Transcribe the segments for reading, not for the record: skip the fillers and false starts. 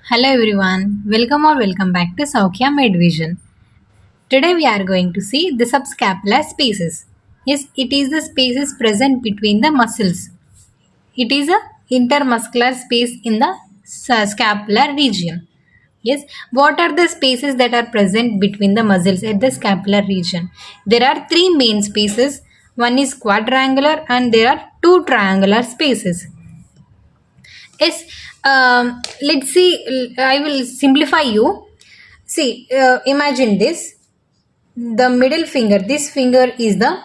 Hello everyone, welcome back to Sowkya Vision. Today we are going to see the subscapular spaces. Yes, it is the spaces present between the muscles. It is a intermuscular space in the scapular region. Yes, what are the spaces that are present between the muscles at the scapular region? There are three main spaces. One is quadrangular and there are two triangular spaces. Yes, let's see. I will simplify you. See, imagine this. The middle finger, this finger is the,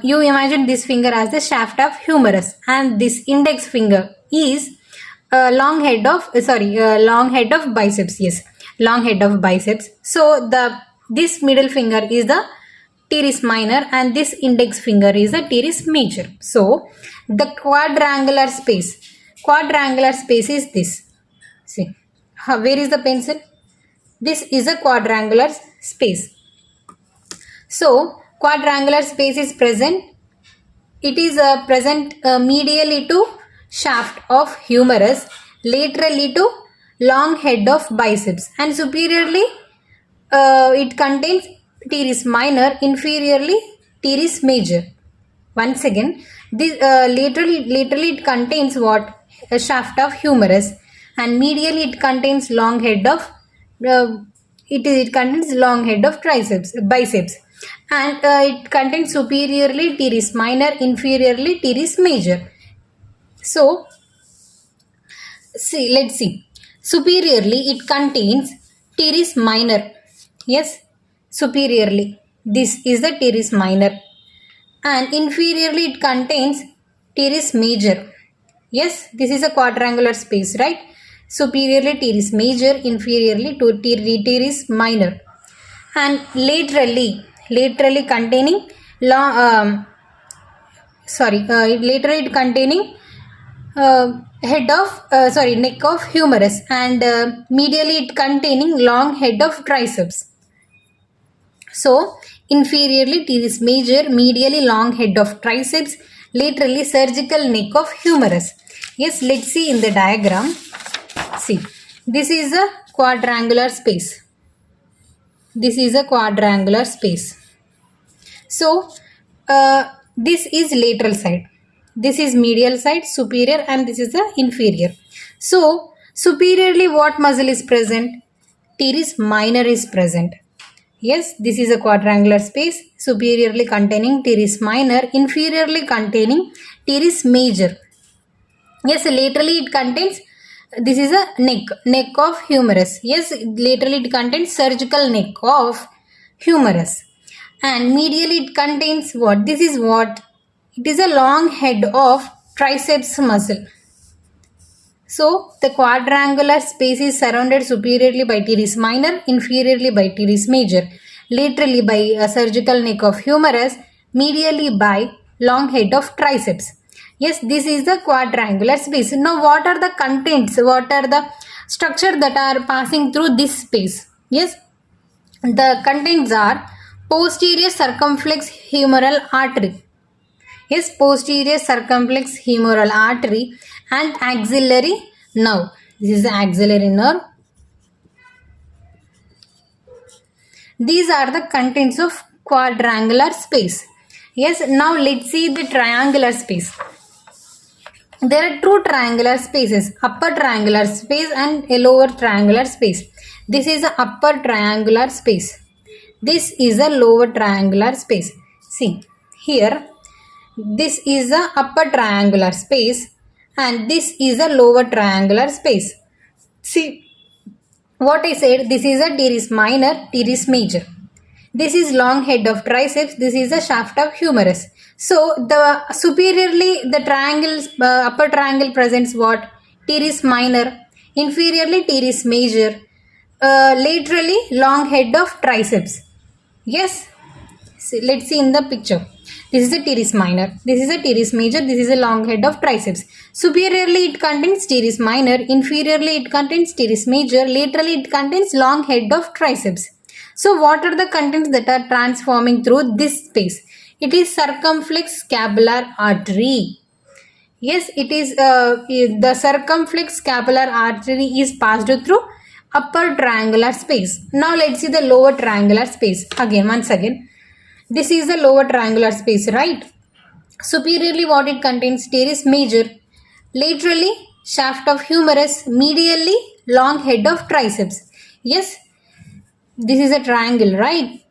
you imagine this finger as the shaft of humerus, and this index finger is long head of biceps. Yes, long head of biceps. So this middle finger is the teres minor and this index finger is the teres major. So the quadrangular space is this. See, where is the pencil? This is a quadrangular space. So quadrangular space is present. It is present medially to shaft of humerus, laterally to long head of biceps, and superiorly it contains teres minor, inferiorly teres major. Once again, this laterally it contains what? A shaft of humerus, and medially it contains long head of it contains long head of biceps, and it contains superiorly teres minor, inferiorly teres major. So let's see. Superiorly it contains teres minor. Yes, superiorly this is the teres minor, and inferiorly it contains teres major. Yes, this is a quadrangular space, right? Superiorly teres major, inferiorly to teres minor, and laterally containing laterally containing neck of humerus, and medially it containing long head of triceps. So inferiorly teres major, medially long head of triceps, laterally surgical neck of humerus. Yes, let's see in the diagram. See, this is a quadrangular space. This is a quadrangular space. So this is lateral side. This is medial side, superior, and this is the inferior. So superiorly what muscle is present? Teres minor is present. Yes, this is a quadrangular space, superiorly containing teres minor, inferiorly containing teres major. Yes, laterally it contains, this is a neck of humerus. Yes, laterally it contains surgical neck of humerus, and medially it contains what? This is what? It is a long head of triceps muscle. So the quadrangular space is surrounded superiorly by teres minor, inferiorly by teres major, laterally by a surgical neck of humerus, medially by long head of triceps. Yes, this is the quadrangular space. Now what are the contents? What are the structure that are passing through this space? Yes, the contents are posterior circumflex humeral artery. Yes, posterior circumflex humeral artery and axillary nerve. This is the axillary nerve. These are the contents of quadrangular space. Yes, now let's see the triangular space. There are two triangular spaces, upper triangular space and a lower triangular space. This is the upper triangular space. This is a lower triangular space. See, here this is the upper triangular space and this is the lower triangular space. See what I said, this is a teres minor, teres major. This is long head of triceps, this is the shaft of humerus. So the superiorly the upper triangle presents what? Teres minor, inferiorly teres major, laterally long head of triceps. Yes, so let's see in the picture. This is a teres minor, this is a teres major, this is a long head of triceps. Superiorly it contains teres minor, inferiorly it contains teres major, laterally it contains long head of triceps. So what are the contents that are transforming through this space? It is circumflex scapular artery. Yes, it is the circumflex scapular artery is passed through upper triangular space. Now let's see the lower triangular space. Again, once again, this is the lower triangular space, right? Superiorly, what it contains? Teres major. Laterally, shaft of humerus. Medially, long head of triceps. Yes, this is a triangle, right?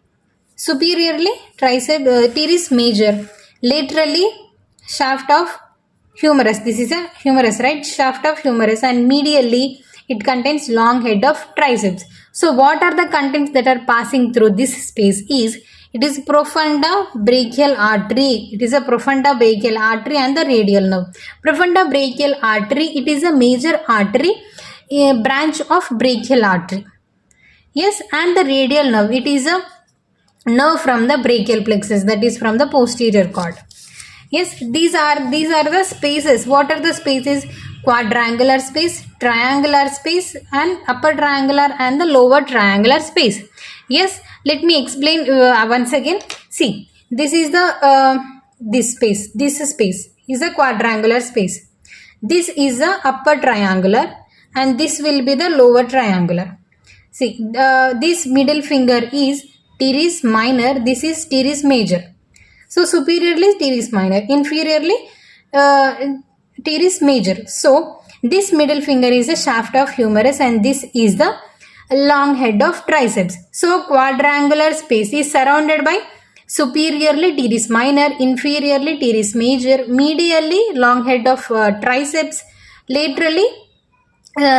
Superiorly, teres major. Laterally, shaft of humerus. This is a humerus, right? Shaft of humerus, and medially it contains long head of triceps. So what are the contents that are passing through this space? It is profunda brachial artery. It is a profunda brachial artery and the radial nerve. Profunda brachial artery, it is a major artery, a branch of brachial artery. Yes, and the radial nerve, it is a nerve from the brachial plexus, that is from the posterior cord. Yes, these are the spaces. What are the spaces? Quadrangular space, triangular space, and upper triangular and the lower triangular space. Yes, let me explain once again. See, this is the this space. This space is a quadrangular space. This is the upper triangular, and this will be the lower triangular. See, this middle finger is teres minor. This is teres major. So superiorly teres minor, inferiorly teres major. So this middle finger is a shaft of humerus, and this is the long head of triceps. So quadrangular space is surrounded by superiorly teres minor, inferiorly teres major, medially long head of triceps, laterally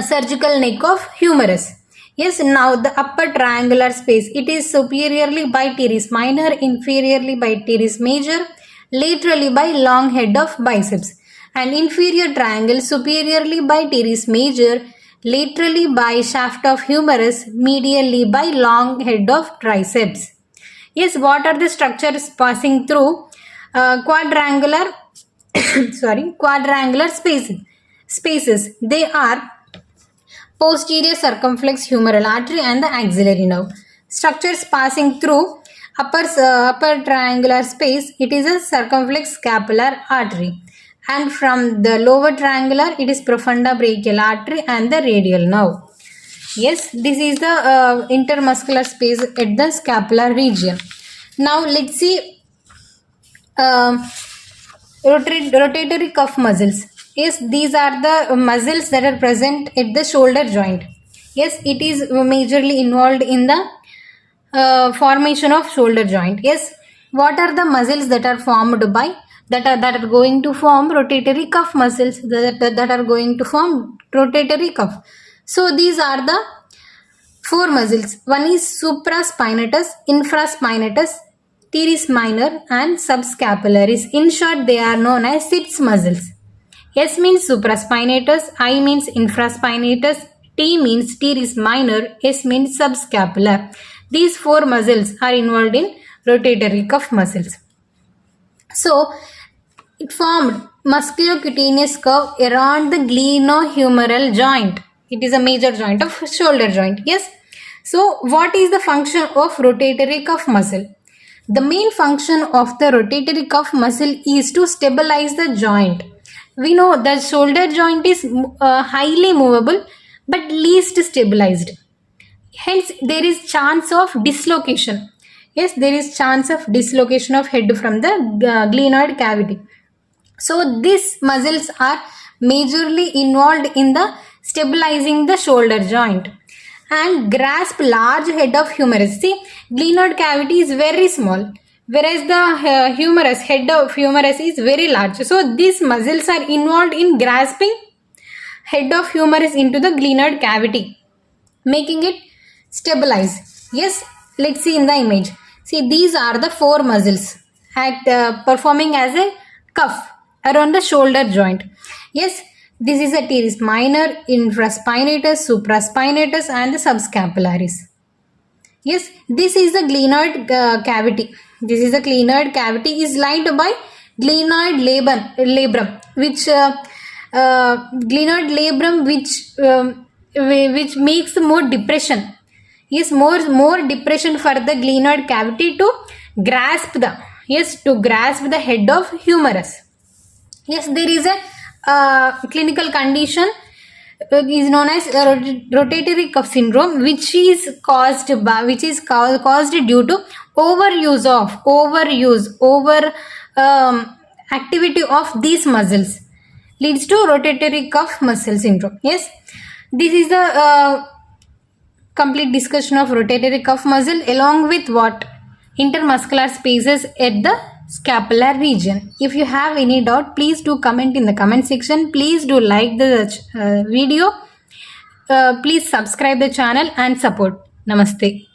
surgical neck of humerus. Yes, now the upper triangular space, it is superiorly by teres minor, inferiorly by teres major, laterally by long head of biceps, and inferior triangle superiorly by teres major, laterally by shaft of humerus, medially by long head of triceps. Yes, what are the structures passing through quadrangular quadrangular spaces? They are posterior circumflex humeral artery and the axillary nerve. Structures passing through upper triangular space, it is a circumflex scapular artery, and from the lower triangular it is profunda brachial artery and the radial nerve. Yes, this is the intermuscular space at the scapular region. Now let's see rotatory cuff muscles. Yes, these are the muscles that are present at the shoulder joint. Yes, it is majorly involved in the formation of shoulder joint. Yes, what are the muscles that are formed by that are going to form rotatory cuff muscles, that are going to form rotatory cuff? So these are the four muscles. One is supraspinatus, infraspinatus, teres minor, and subscapularis. In short, they are known as six muscles. S means supraspinatus, I means infraspinatus, T means teres minor, S means subscapular. These four muscles are involved in rotatory cuff muscles. So, it formed musculocutaneous curve around the glenohumeral joint. It is a major joint of shoulder joint. Yes. So, what is the function of rotatory cuff muscle? The main function of the rotatory cuff muscle is to stabilize the joint. We know the shoulder joint is highly movable but least stabilized. Hence, there is chance of dislocation. Yes, there is chance of dislocation of head from the glenoid cavity. So, these muscles are majorly involved in the stabilizing the shoulder joint and grasp large head of humerus. See, glenoid cavity is very small, whereas the head of humerus is very large. So, these muscles are involved in grasping head of humerus into the glenoid cavity, making it stabilize. Yes, let's see in the image. See, these are the four muscles performing as a cuff around the shoulder joint. Yes, this is a teres minor, infraspinatus, supraspinatus, and the subscapularis. Yes, this is the glenoid cavity. This is the glenoid cavity is lined by glenoid labrum, which makes more depression. Yes, more depression for the glenoid cavity to grasp the head of humerus. Yes, there is a clinical condition is known as rotatory cuff syndrome, which is caused due to over activity of these muscles, leads to rotatory cuff muscle syndrome. Yes, this is the complete discussion of rotatory cuff muscle along with what intermuscular spaces at the scapular region. If you have any doubt, please do comment in the comment section. Please do like the video. Please subscribe the channel and support. Namaste.